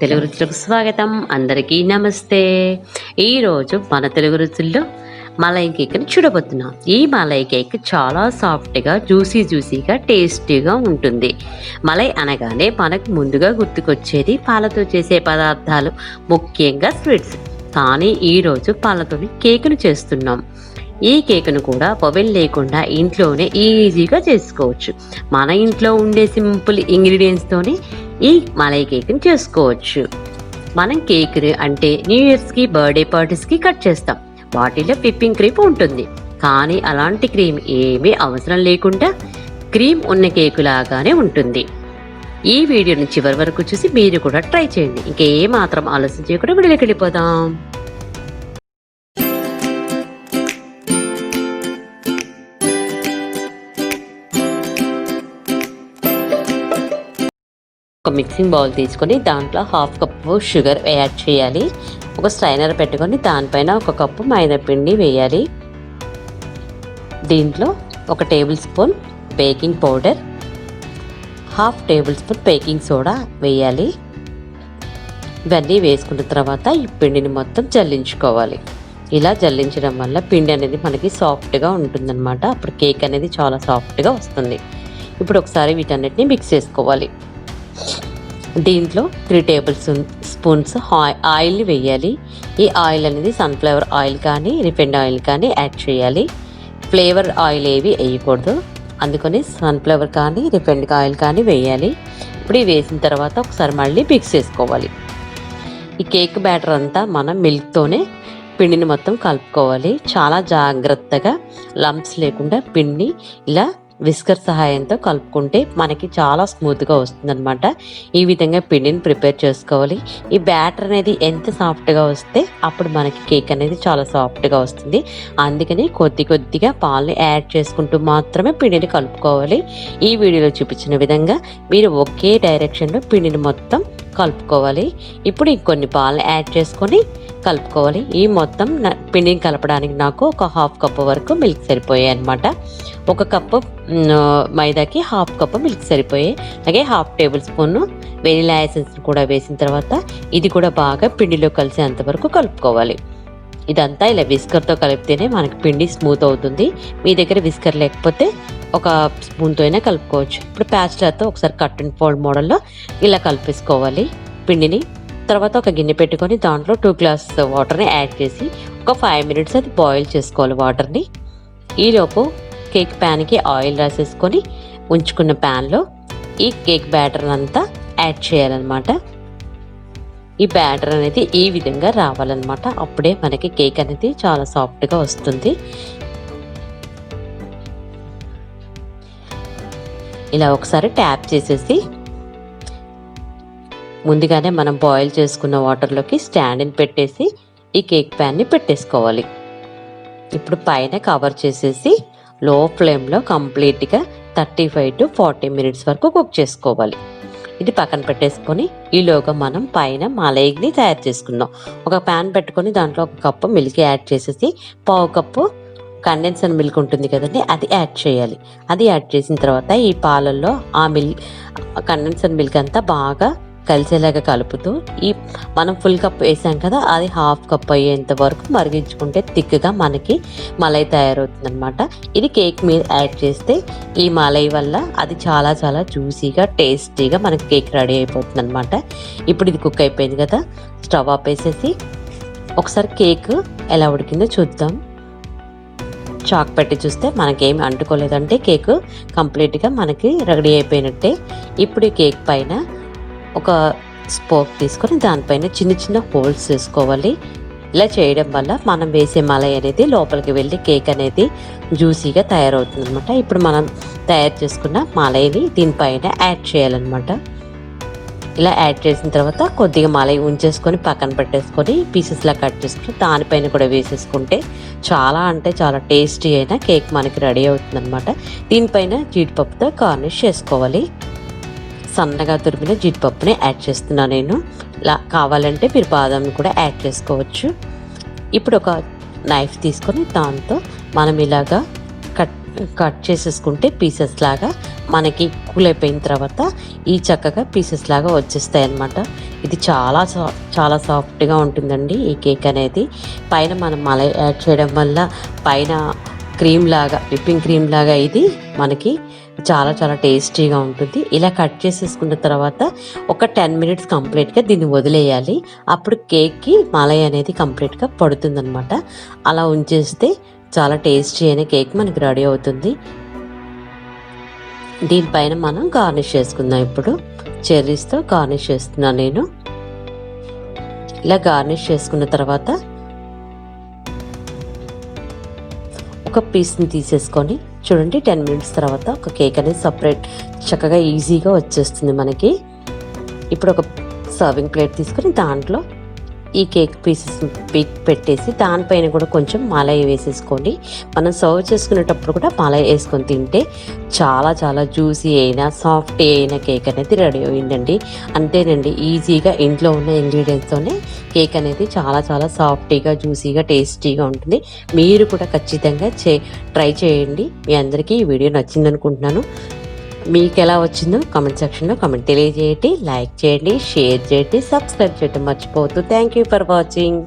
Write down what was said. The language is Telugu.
తెలుగు రుచులకు స్వాగతం. అందరికీ నమస్తే. ఈరోజు మన తెలుగు రుచుల్లో మలై కేక్ని చూడబోతున్నాం. ఈ మలై కేక్ చాలా సాఫ్ట్గా, జ్యూసీగా, టేస్టీగా ఉంటుంది. మలై అనగానే మనకు ముందుగా గుర్తుకొచ్చేది పాలతో చేసే పదార్థాలు, ముఖ్యంగా స్వీట్స్. కానీ ఈరోజు పాలతోని కేకును చేస్తున్నాం. ఈ కేకును కూడా ఓవెన్ లేకుండా ఇంట్లోనే ఈజీగా చేసుకోవచ్చు. మన ఇంట్లో ఉండే సింపుల్ ఇంగ్రీడియంట్స్తోని ఈ మలై కేక్ని చేసుకోవచ్చు. మనం కేక్ అంటే న్యూ ఇయర్స్కి, బర్త్డే పార్టీస్కి కట్ చేస్తాం. వాటిలో విప్పింగ్ క్రీమ్ ఉంటుంది. కానీ అలాంటి క్రీమ్ ఏమీ అవసరం లేకుండా క్రీమ్ ఉన్న కేకు లాగానే ఉంటుంది. ఈ వీడియోని చివరి వరకు చూసి మీరు కూడా ట్రై చేయండి. ఇంకే మాత్రం ఆలస్యం చేయకుండా వీడియోకి వెళ్ళిపోదాం. ఒక మిక్సింగ్ బౌల్ తీసుకొని దాంట్లో హాఫ్ కప్పు షుగర్ యాడ్ చేయాలి. ఒక స్ట్రైనర్ పెట్టుకొని దానిపైన ఒక కప్పు మైదా పిండి వేయాలి. దీంట్లో ఒక table spoon baking powder, half table spoon baking soda వేయాలి. ఇవన్నీ వేసుకున్న తర్వాత ఈ పిండిని మొత్తం జల్లించుకోవాలి. ఇలా జల్లించడం వల్ల పిండి అనేది మనకి సాఫ్ట్గా ఉంటుందన్నమాట. అప్పుడు కేక్ అనేది చాలా సాఫ్ట్గా వస్తుంది. ఇప్పుడు ఒకసారి వీటన్నిటిని మిక్స్ చేసుకోవాలి. దీంట్లో 3 టేబుల్ స్పూన్స్ ఆయిల్ని వేయాలి. ఈ ఆయిల్ అనేది సన్ఫ్లవర్ ఆయిల్ కానీ రిఫైండ్ ఆయిల్ కానీ యాడ్ చేయాలి. ఫ్లేవర్ ఆయిల్ ఏవి వేయకూడదు. అందుకని సన్ఫ్లవర్ కానీ రిఫైండ్ ఆయిల్ కానీ వేయాలి. ఇప్పుడు ఇవి వేసిన తర్వాత ఒకసారి మళ్ళీ మిక్స్ చేసుకోవాలి. ఈ కేక్ బ్యాటర్ అంతా మనం మిల్క్తోనే పిండిని మొత్తం కలుపుకోవాలి. చాలా జాగ్రత్తగా లంప్స్ లేకుండా పిండిని ఇలా విస్కర్ సహాయంతో కలుపుకుంటే మనకి చాలా స్మూత్గా వస్తుందన్నమాట. ఈ విధంగా పిండిని ప్రిపేర్ చేసుకోవాలి. ఈ బ్యాటర్ అనేది ఎంత సాఫ్ట్గా వస్తే అప్పుడు మనకి కేక్ అనేది చాలా సాఫ్ట్గా వస్తుంది. అందుకని కొద్దిగా పాలని యాడ్ చేసుకుంటూ మాత్రమే పిండిని కలుపుకోవాలి. ఈ వీడియోలో చూపించిన విధంగా మీరు ఒకే డైరెక్షన్లో పిండిని మొత్తం కలుపుకోవాలి. ఇప్పుడు ఇంకొన్ని పాలను యాడ్ చేసుకొని కలుపుకోవాలి. ఈ మొత్తం పిండిని కలపడానికి నాకు ఒక హాఫ్ కప్పు వరకు మిల్క్ సరిపోయాయి అనమాట. ఒక కప్పు మైదాకి హాఫ్ కప్పు మిల్క్ సరిపోయాయి. అలాగే half table spoon vanilla essence కూడా వేసిన తర్వాత ఇది కూడా బాగా పిండిలో కలిసేంత వరకు కలుపుకోవాలి. ఇదంతా ఇలా విస్కర్తో కలిపితేనే మనకి పిండి స్మూత్ అవుతుంది. మీ దగ్గర విస్కర్ లేకపోతే ఒక స్పూన్తో అయినా కలుపుకోవచ్చు. ఇప్పుడు ప్యాచ్లతో ఒకసారి కట్ అండ్ ఫోల్డ్ మోడల్లో ఇలా కలిపేసుకోవాలి పిండిని. తర్వాత ఒక గిన్నె పెట్టుకొని దాంట్లో 2 గ్లాసెస్ వాటర్ని యాడ్ చేసి ఒక 5 మినిట్స్ అది బాయిల్ చేసుకోవాలి వాటర్ని. ఈలోపు కేక్ ప్యాన్కి ఆయిల్ రాసేసుకొని ఉంచుకున్న ప్యాన్లో ఈ కేక్ బ్యాటర్ అంతా యాడ్ చేయాలన్నమాట. ఈ బ్యాటర్ అనేది ఈ విధంగా రావాలన్నమాట. అప్పుడే మనకి కేక్ అనేది చాలా సాఫ్ట్గా వస్తుంది. ఇలా ఒకసారి ట్యాప్ చేసేసి ముందుగానే మనం బాయిల్ చేసుకున్న వాటర్లోకి స్టాండ్ని పెట్టేసి ఈ కేక్ ప్యాన్ని పెట్టేసుకోవాలి. ఇప్పుడు పైన కవర్ చేసేసి లో ఫ్లేమ్లో కంప్లీట్గా 35 to 40 మినిట్స్ వరకు కుక్ చేసుకోవాలి. ఇది పక్కన పెట్టేసుకొని ఈలోగా మనం పైన మలైని తయారు చేసుకుందాం. ఒక ప్యాన్ పెట్టుకొని దాంట్లో ఒక కప్పు మిల్క్ యాడ్ చేసేసి పావు కప్పు కండెన్సర్ మిల్క్ ఉంటుంది కదండి, అది యాడ్ చేయాలి. అది యాడ్ చేసిన తర్వాత ఈ పాలల్లో ఆ కండెన్సర్ మిల్క్ అంతా బాగా కలిసేలాగా కలుపుతూ ఈ మనం ఫుల్ కప్ వేసాం కదా, అది హాఫ్ కప్ అయ్యేంత వరకు మరిగించుకుంటే థిక్గా మనకి మలై తయారవుతుంది అనమాట. ఇది కేక్ మీద యాడ్ చేస్తే ఈ మలై వల్ల అది చాలా జ్యూసీగా, టేస్టీగా మనకి కేక్ రెడీ అయిపోతుంది అనమాట. ఇప్పుడు ఇది కుక్ అయిపోయింది కదా, స్టవ్ ఆపేసేసి ఒకసారి కేక్ ఎలా ఉడికిందో చూద్దాం. చాక్ పెట్టి చూస్తే మనకేమి అంటుకోలేదంటే కేక్ కంప్లీట్గా మనకి రెడీ అయిపోయినట్టే. ఇప్పుడు ఈ కేక్ పైన ఒక స్పోక్ తీసుకొని దానిపైన చిన్న హోల్స్ వేసుకోవాలి. ఇలా చేయడం వల్ల మనం వేసే మలై అనేది లోపలికి వెళ్ళి కేక్ అనేది జ్యూసీగా తయారవుతుంది అనమాట. ఇప్పుడు మనం తయారు చేసుకున్న మలైని దీనిపైన యాడ్ చేయాలన్నమాట. ఇలా యాడ్ చేసిన తర్వాత కొద్దిగా మలై ఉంచేసుకొని పక్కన పెట్టేసుకొని పీసెస్లా కట్ చేసుకొని దానిపైన కూడా వేసేసుకుంటే చాలా టేస్టీ అయిన కేక్ మనకి రెడీ అవుతుంది అనమాట. దీనిపైన జీడిపప్పుతో గార్నిష్ చేసుకోవాలి. సన్నగా తురిమిన జీడిపప్పుని యాడ్ చేస్తున్నాను నేను. ఇలా కావాలంటే మీరు బాదంని కూడా యాడ్ చేసుకోవచ్చు. ఇప్పుడు ఒక నైఫ్ తీసుకొని దాంతో మనం ఇలాగా కట్ చేసేసుకుంటే పీసెస్ లాగా మనకి కూల్ అయిపోయిన తర్వాత ఈ చక్కగా పీసెస్ లాగా వచ్చేస్తాయి అన్నమాట. ఇది చాలా సాఫ్ట్గా ఉంటుందండి ఈ కేక్ అనేది. పైన మనం మలై యాడ్ చేయడం వల్ల పైన క్రీమ్ లాగా, విప్పింగ్ క్రీమ్ లాగా ఇది మనకి చాలా టేస్టీగా ఉంటుంది. ఇలా కట్ చేసేసుకున్న తర్వాత ఒక 10 మినిట్స్ కంప్లీట్గా దీన్ని వదిలేయాలి. అప్పుడు కేక్కి మలై అనేది కంప్లీట్గా పడుతుందన్నమాట. అలా ఉంచేస్తే చాలా టేస్టీ అయిన కేక్ మనకి రెడీ అవుతుంది. దీనిపైన మనం గార్నిష్ చేసుకుందాం. ఇప్పుడు చెర్రీస్తో గార్నిష్ చేస్తున్నాను నేను. ఇలా గార్నిష్ చేసుకున్న తర్వాత ఒక పీస్ని తీసేసుకొని చూడండి 10 మినిట్స్ తర్వాత ఒక కేక్ అనేది సపరేట్ చక్కగా ఈజీగా వచ్చేస్తుంది మనకి. ఇప్పుడు ఒక సర్వింగ్ ప్లేట్ తీసుకొని దాంట్లో ఈ కేక్ పీసెస్ పెట్టేసి దానిపైన కూడా కొంచెం మలై వేసేసుకోండి. మనం సర్వ్ చేసుకునేటప్పుడు కూడా మలై వేసుకొని తింటే చాలా జ్యూసీ అయినా సాఫ్ట్ అయిన కేక్ అనేది రెడీ అయిందండి. అంతేనండి, ఈజీగా ఇంట్లో ఉన్న ఇంగ్రీడియంట్స్తోనే కేక్ అనేది చాలా సాఫ్టీగా, జ్యూసీగా, టేస్టీగా ఉంటుంది. మీరు కూడా ఖచ్చితంగా ట్రై చేయండి. మీ అందరికీ ఈ వీడియో నచ్చింది అనుకుంటున్నాను. మీకు ఎలా వచ్చిందో కామెంట్ సెక్షన్లో కామెంట్ తెలియజేయండి, లైక్ చేయండి, షేర్ చేయండి, సబ్స్క్రైబ్ చేయడం మర్చిపోవద్దు. Thank you for watching.